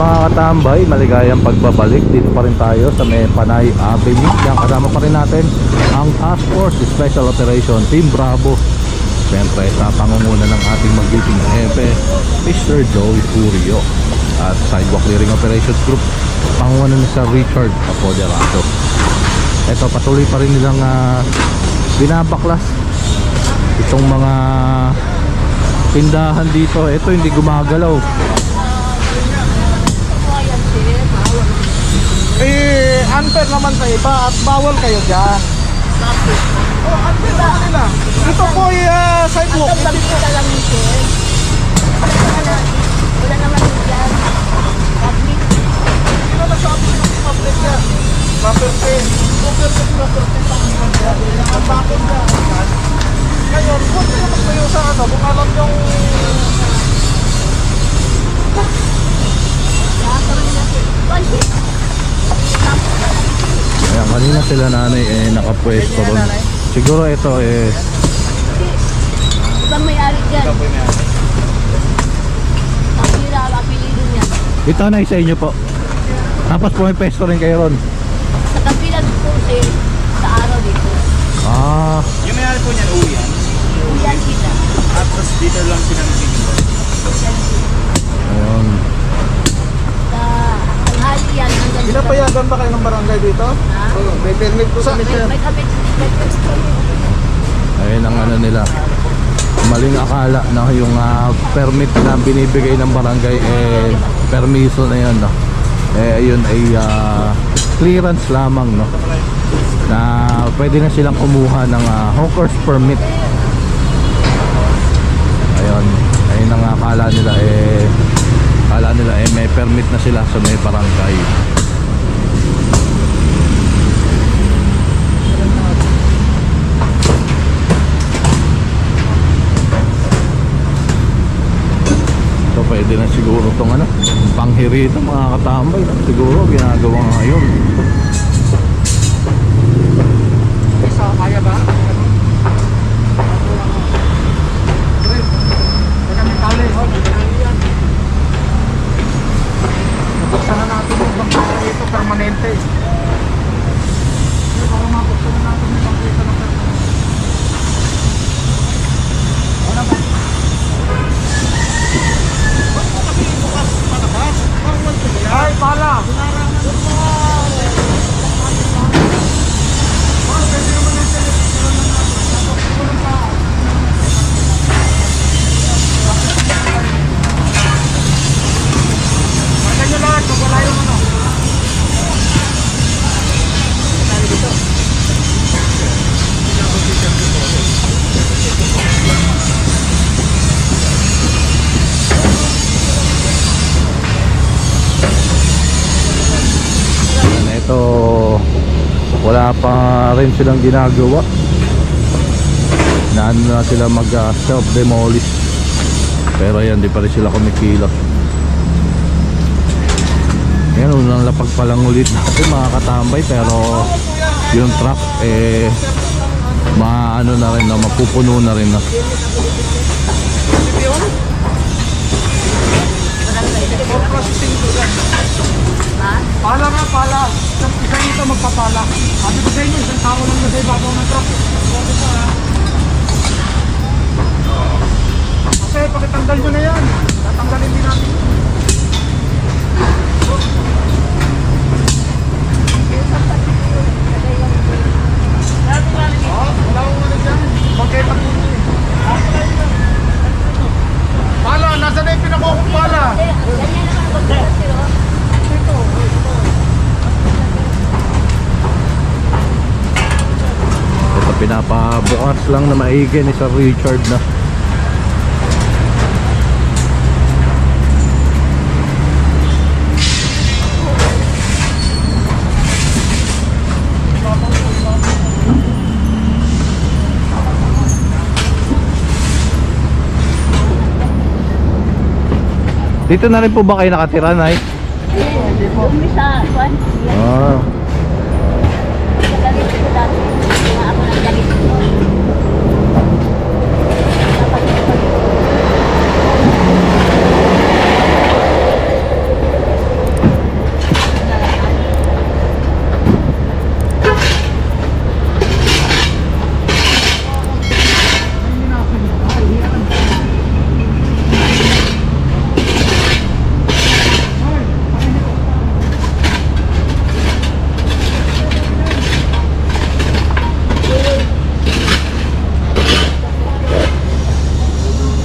Mga katambay, maligayang pagbabalik. Dito pa rin tayo sa may Panay Avenue. Yan, kasama pa rin natin ang Task Force Special Operation Team Bravo. Siyempre sa pangunguna ng ating magiting hepe, Mr. Joey Furio. At Sidewalk Clearing Operations Group, pangunguna ni Sir Richard Apoderato. Ito, patuloy pa rin nilang binabaklas itong mga tindahan dito. Ito hindi gumagalaw. Unfair naman sa iba at bawal kayo dyan. Unfair naman nila. Ito po ay sidewalk. Ang bagay ka lang ni Sir. Wala naman dyan. Public. Hindi naman sabi ng public yan. Property. Ang bakit na. Ngayon, huwag kayo magtayo sa ano. Kung alam yung... Ayan, kanina sila nanay nakapwesto ron. Siguro ito Ibang may-ari dyan. Kapira, apelido niya. ito na sa inyo po. Tapos pumipesto rin kayo ron. Sa kapila po sa araw dito. Yung may-ari po niyan, uyan. Yan sila. At tapos dito lang sila nagsisimula. Ayun. Sa tanghali yan hanggang sa... Pinapayagan ba kayo ng barangay dito? Ha? Oo, may permit po sa amin. May kapit. Ayun ang ano nila. Maling akala na yung permit na binibigay ng barangay permiso na yun, no? Ayun ay clearance lamang, no? Na pwede na silang kumuha ng hawker's permit. Ayun. Ayun ang akala nila may permit na sila sa may barangay. So pwede na siguro itong panghirito mga katambay. Siguro ginagawa ngayon. Isa, kaya ba? Buksan na natin yung bangkita dito permanente. Para mabuksan na natin yung bangkita na permanente. Ano ba? Kasi bukas palabas. Ay, pala! Ito wala pa rin silang ginagawa. Naano na sila mag self demolish. Pero yan, di pa rin sila kumikilos. Yan, unang lapag pa lang ulit natin mga katambay. Pero yung truck maano na rin, no? Mapupuno na rin, no? Pala nga, pala. Isa dito magpapala. Sabi ko sa inyo, isang tao lang na sa ibabaw ng truck. Kasi pakitanggal nyo na yan. Tatanggalin din natin. Wala akong ano dyan. Pagkita po nyo eh. Pala, nasa na yung pinakukong pala? Ganyan naman ang pagkakasiro. Ito pinapabukas lang na maigi ni Sir Richard na. Dito na rin po ba kayo nakatira, Nay? Hindi po. Umisa, Juan. Ah. Nagalit ko dati. Mga ako nagalit ko.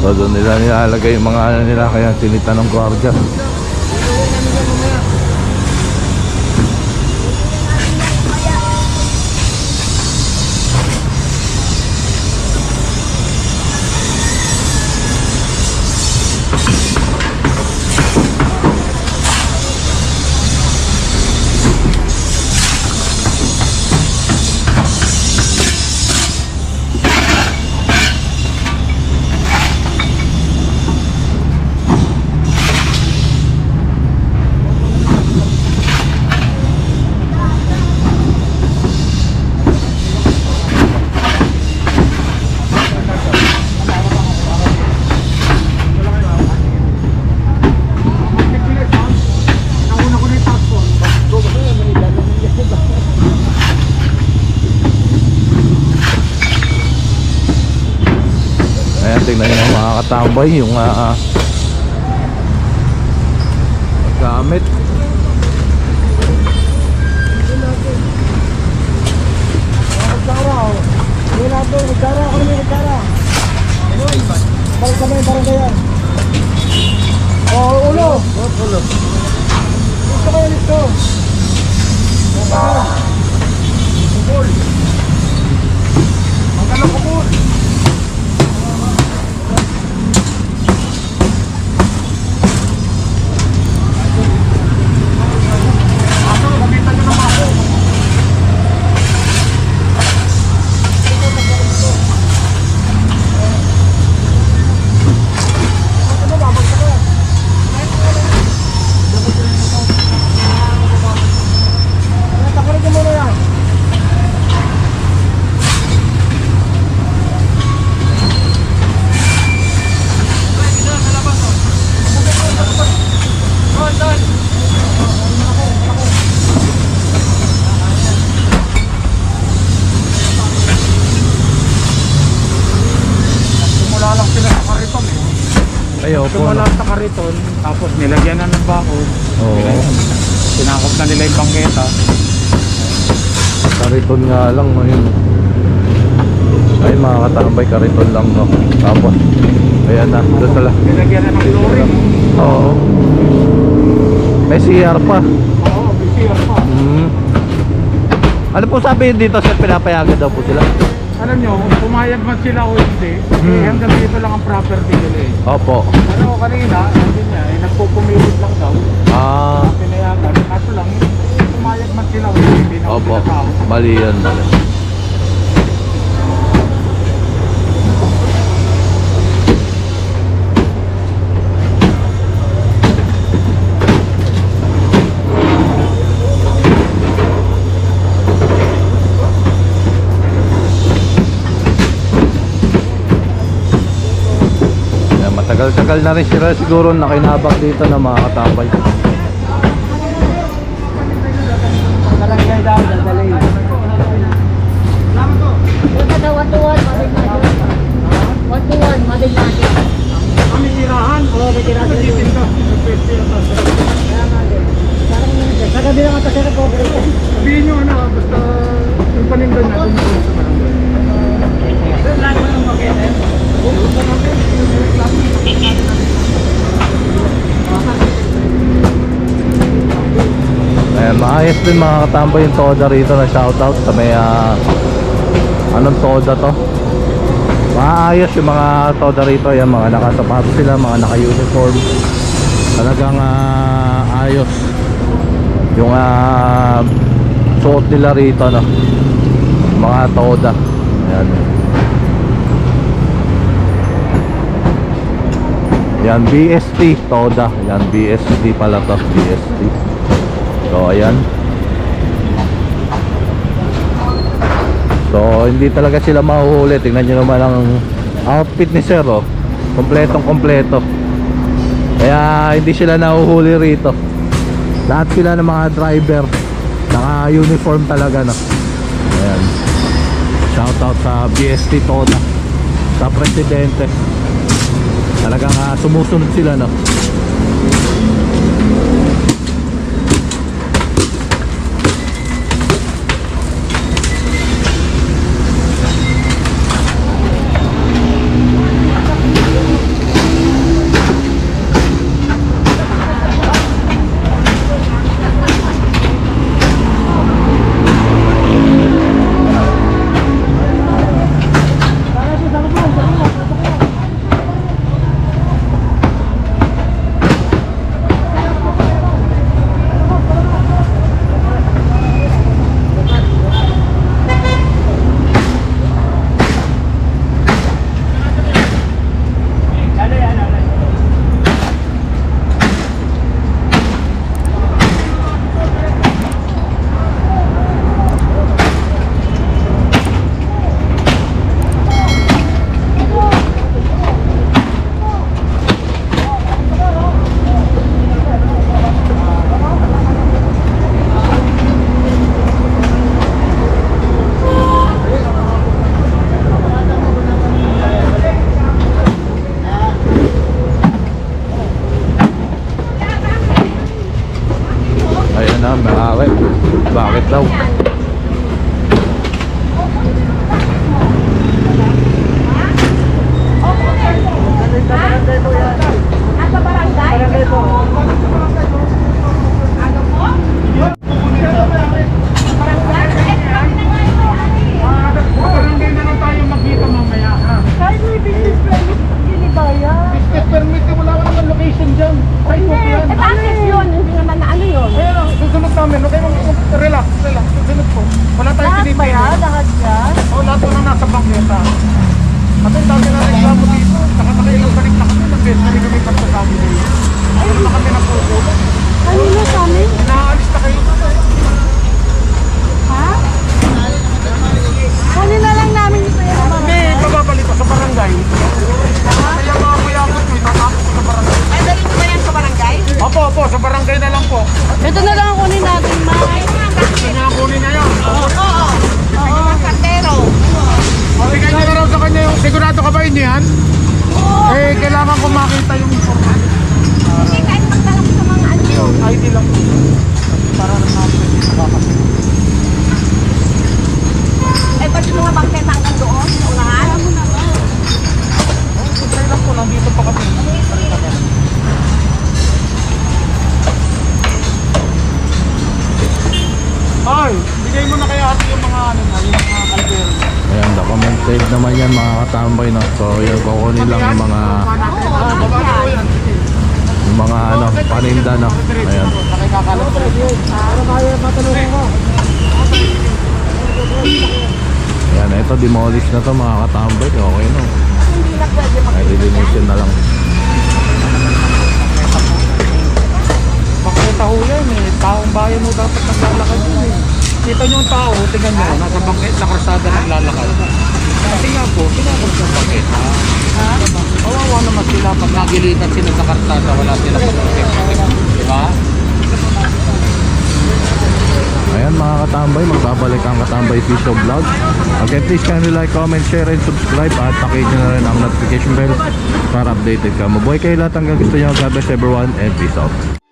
So doon nila nilalagay yung mga ano nila, kaya sinita ng gwardiya. Ayan, tingnan nyo mga katambay yung gamit. Ayo po. Tumula sa kariton, tapos nilagyan na ng bako. Oo. Sinakop na nila yung bangketa. Kariton nga lang ngayon. Ay mga katambay, kariton lang no. Tapos ayan na, doon tala. Nilagyan na ng flooring. Oo. May CR pa. Oo, may CR pa. Ano po sabi dito sir, pinapayagan daw po sila? Alam nyo, kung pumayag man sila o hindi, hanggang dito lang ang property nila eh. Opo. Ano kanina, sabi niya, nagpupumilit lang daw. Pinayagan, kaso lang, pumayag man sila o hindi na Opo. pinatao. Mali yan, mali. Tagal-tagal na rin sila siguro nakinabak dito na mga katambay. Talagay daw, dadalay. One-to-one, mabig natin. Kami tirahan. Oo, may tirahan. Nagtitinda. Sa kabila nga kasi nag-cooperate. Sabihin nyo ano, basta yung paninda niya dun sa barangay. Lagi mo nang makita. Ayan, maayos din mga katambay yung toda rito na shoutout sa may anong toda to. Maayos yung mga toda rito. Ayan, mga nakasapatos sila, mga naka-uniform. Talagang ayos yung suot nila rito no, mga toda. Ayan. Yan, BST toda. Yan, BST pala to, BST. So ayan. So hindi talaga sila mahuhuli. Tingnan nyo naman ang outfit ni sir oh. Kompletong kompleto. Kaya hindi sila nahuhuli rito. Lahat sila ng mga driver naka-uniform talaga no. Ayan. Shoutout sa BST toda, sa presidente. Talagang sumusunod sila no. Sidewalk yan. Eh, bakit yun? Hindi naman na ano yun? Ayan ang susunod namin. Okay, relax. Susunod po. Wala tayong Lahat ba pinipili. yan? Lahat yan? Oo, lahat po nang nasa bangketa. At ang dami na reklamo dito. Saka nakailang balik na kami. Nag-best na kami pagsasabi nila. Ayun na kami ng puso. Kanino sa amin? Inaalis na kayo. Ha? Kanina lang namin ito yan. Hindi, bababalik ko sa barangay. Kaya mga kuyakot ko, itatapos ko sa barangay. Ay, dali ko ba yan sa barangay? Opo, sa barangay na lang po. Ito na lang ang kunin natin, ma. Pinakunin na yan. Oo. Oo, kartero. Bigay niyo na raw sa kanya yung sigurado ka ba yun yan? Eh, kailangan ko makita yung information. Hindi, kahit magdala ko sa mga ano. Yung ID lang po. Para na natin nakakasip. Eh, ba't yung mga bangketa hanggang doon? Sa unahan? Alam mo na ba? Siyempre lang po, nandito pa kami. Ay, bigay mo na kaya ate yung mga ano na, yung mga kalbero. Ayan, documented naman yan mga katambay, no? So yun, kukunin lang yung mga Baba na po yan. ano, paninda, no? Ayan. Nakikakalat ko. Para kaya matanong ko. Ayan, ito demolish na to mga katambay. Okay, no? Hindi na pwede Ay, lilinisin na lang. Bakita ho yan eh. Taong bayan mo dapat naglalakad yun eh. Kita nyo yung tao, tingnan nyo, nasa bangkit, sa karsada naglalakad. Kasi nga po, tinapos sa bangkit. Kawawa naman sila pag nagilitan sila sa karsada, wala sila pag-bangkit. Diba? Ayan mga katambay, magbabalik ang Katambay Fish Vlog. Okay, please kindly like, comment, share, and subscribe. At pakihit nyo na rin ang notification bell para updated ka. Mabuhay kayo lahat hanggang gusto nyo. God bless everyone and peace out.